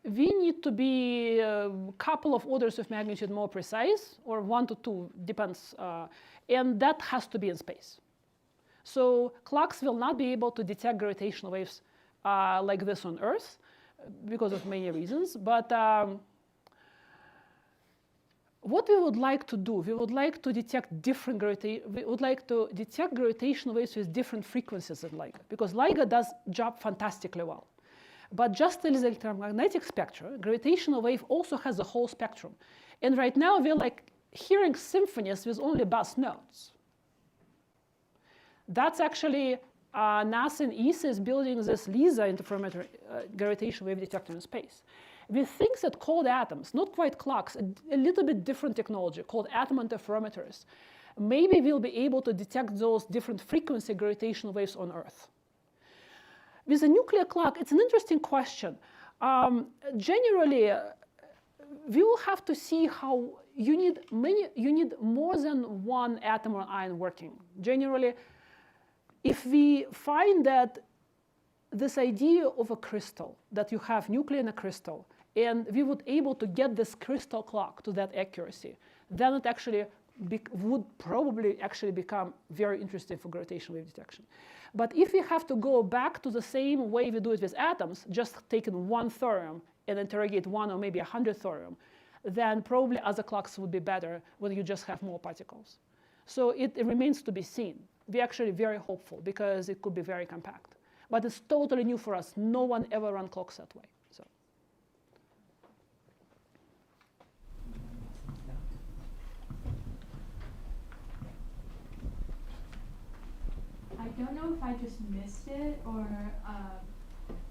we need to be a couple of orders of magnitude more precise, or 1 to 2, depends. And that has to be in space. So clocks will not be able to detect gravitational waves like this on Earth because of many reasons. But what we would like to do, we would like to detect gravitational waves with different frequencies than LIGO, because LIGO does job fantastically well. But just as the electromagnetic spectrum, gravitational wave also has a whole spectrum. And right now we're like hearing symphonies with only bass notes. That's actually NASA and ESA is building this LISA interferometer gravitational wave detector in space. We think that cold atoms, not quite clocks, a little bit different technology called atom interferometers, maybe we'll be able to detect those different frequency gravitational waves on Earth. With a nuclear clock, it's an interesting question. Generally, we will have to see how you need more than one atom or ion working. Generally, if we find that this idea of a crystal, that you have nuclei in a crystal, and we would able to get this crystal clock to that accuracy, then it actually would probably actually become very interesting for gravitational wave detection. But if we have to go back to the same way we do it with atoms, just taking one thorium and interrogate 1 or maybe 100 thorium, then probably other clocks would be better when you just have more particles. So it remains to be seen. We're actually very hopeful because it could be very compact. But it's totally new for us. No one ever ran clocks that way. So. I don't know if I just missed it, or,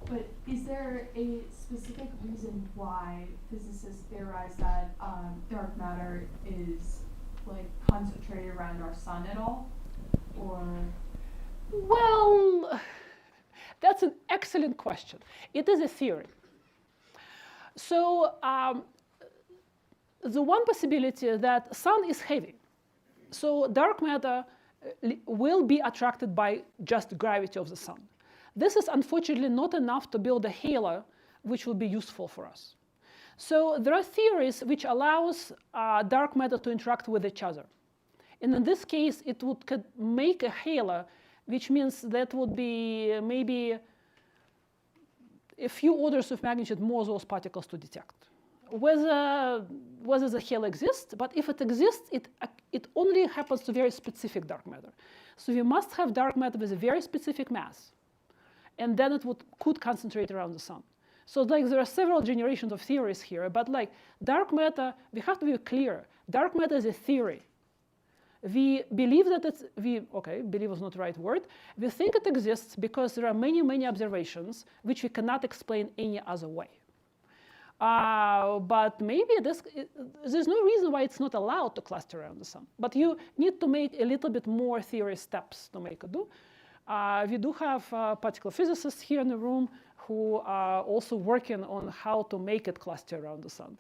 but is there a specific reason why physicists theorize that dark matter is like concentrated around our sun at all, or? Well, that's an excellent question. It is a theory. So the one possibility that sun is heavy, so dark matter will be attracted by just gravity of the sun. This is unfortunately not enough to build a halo which will be useful for us. So there are theories which allows dark matter to interact with each other. And in this case, it could make a halo, which means that would be maybe a few orders of magnitude more of those particles to detect. Whether the halo exists, but if it exists, it only happens to very specific dark matter. So we must have dark matter with a very specific mass, and then it could concentrate around the sun. So like there are several generations of theories here, but like dark matter, we have to be clear. Dark matter is a theory. We believe that believe is not the right word. We think it exists because there are many, many observations which we cannot explain any other way. But maybe there's no reason why it's not allowed to cluster around the sun. But you need to make a little bit more theory steps to make it do. We do have particle physicists here in the room who are also working on how to make it cluster around the sun.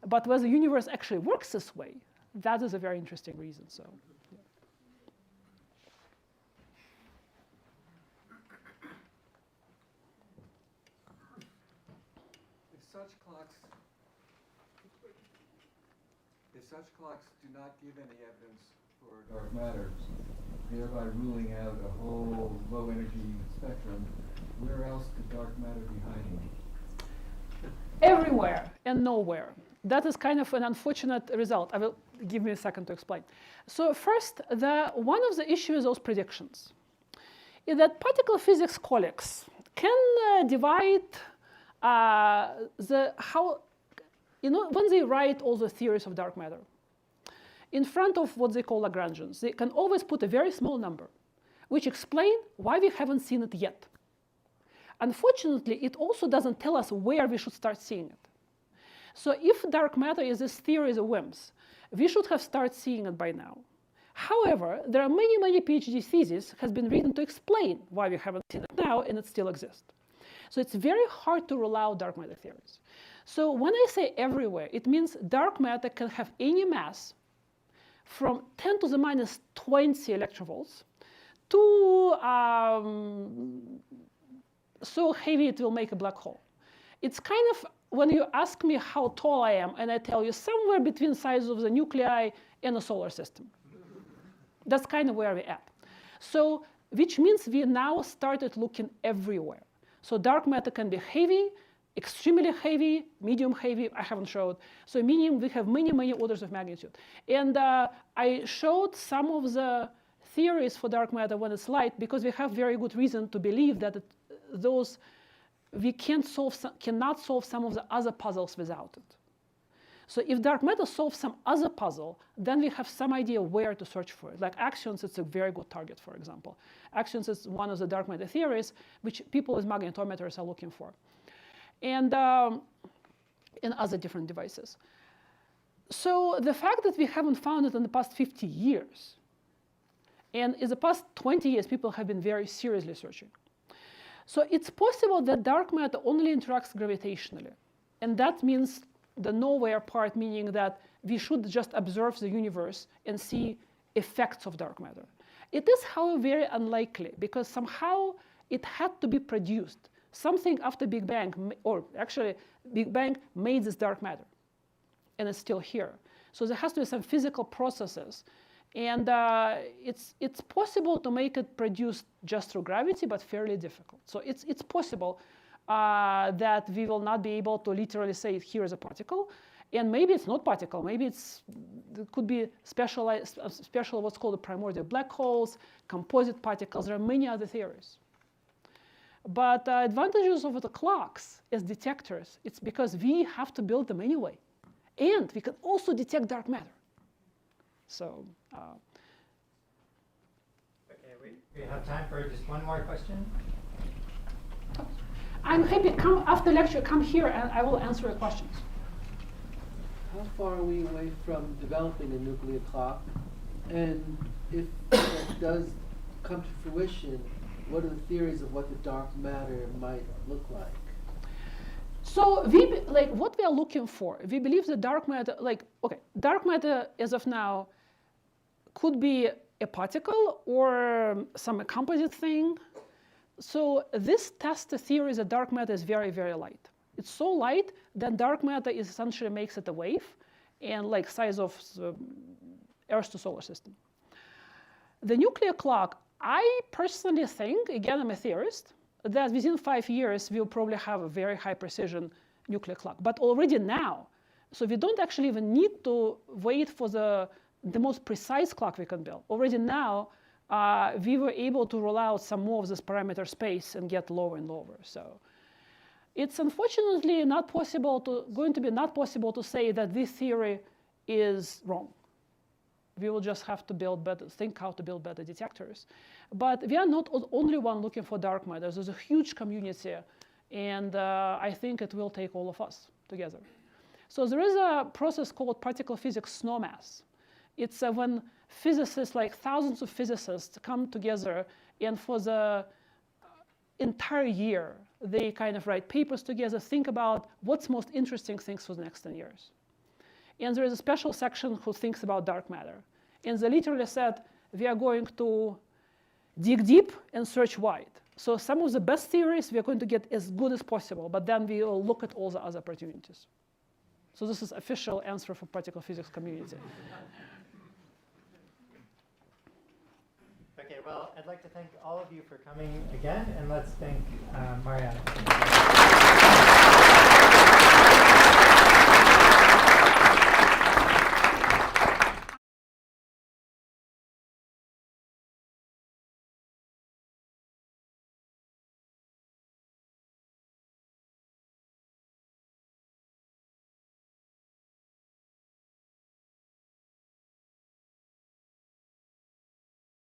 But whether the universe actually works this way, that is a very interesting reason. So, yeah. If such clocks do not give any evidence for dark matter, thereby ruling out a whole low energy spectrum, where else could dark matter be hiding? Everywhere and nowhere. That is kind of an unfortunate result. Give me a second to explain. So first, one of the issues is those predictions. is that particle physics colleagues can divide when they write all the theories of dark matter, in front of what they call Lagrangians, they can always put a very small number, which explain why we haven't seen it yet. Unfortunately, it also doesn't tell us where we should start seeing it. So if dark matter is this theory of WIMPs, we should have started seeing it by now. However, there are many, many PhD theses has been written to explain why we haven't seen it now, and it still exists. So it's very hard to rule out dark matter theories. So when I say everywhere, it means dark matter can have any mass from 10 to the minus 20 electronvolts to so heavy it will make a black hole. It's kind of when you ask me how tall I am, and I tell you somewhere between the size of the nuclei in a solar system. That's kind of where we're at. So, which means we now started looking everywhere. So dark matter can be heavy, extremely heavy, medium heavy, I haven't showed. So meaning we have many, many orders of magnitude. And I showed some of the theories for dark matter when it's light because we have very good reason to believe that we cannot solve some of the other puzzles without it. So if dark matter solves some other puzzle, then we have some idea where to search for it. Like axions, it's a very good target, for example. Axions is one of the dark matter theories which people with magnetometers are looking for. And in other different devices. So the fact that we haven't found it in the past 50 years, and in the past 20 years, people have been very seriously searching. So it's possible that dark matter only interacts gravitationally. And that means the nowhere part, meaning that we should just observe the universe and see effects of dark matter. It is, however, very unlikely because somehow it had to be produced. Something after Big Bang, or actually Big Bang made this dark matter, and it's still here. So there has to be some physical processes. And it's possible to make it produced just through gravity, but fairly difficult. So it's possible that we will not be able to literally say here is a particle. And maybe it's not particle. Maybe it could be special what's called the primordial black holes, composite particles. There are many other theories. But advantages of the clocks as detectors, it's because we have to build them anyway. And we can also detect dark matter. So, okay, we have time for just one more question. I'm happy. Come after lecture. Come here, and I will answer your questions. How far are we away from developing a nuclear clock? And if that does come to fruition, what are the theories of what the dark matter might look like? So what we are looking for, we believe that dark matter, dark matter as of now could be a particle or some composite thing. So this tests the theory that dark matter is very, very light. It's so light that dark matter essentially makes it a wave and like size of the Earth to solar system. The nuclear clock, I personally think, again, I'm a theorist, that within 5 years, we'll probably have a very high precision nuclear clock. But already now, so we don't actually even need to wait for the most precise clock we can build. Already now, we were able to roll out some more of this parameter space and get lower and lower. So it's unfortunately going to be not possible to say that this theory is wrong. We will just have to think how to build better detectors. But we are not the only one looking for dark matter. There's a huge community, and I think it will take all of us together. So there is a process called particle physics snowmass. It's when physicists, like thousands of physicists, come together, and for the entire year, they kind of write papers together, think about what's most interesting things for the next 10 years. And there is a special section who thinks about dark matter. And they literally said, we are going to dig deep and search wide. So some of the best theories we are going to get as good as possible, but then we will look at all the other opportunities. So this is official answer for particle physics community. Okay, well, I'd like to thank all of you for coming again, and let's thank Marianna.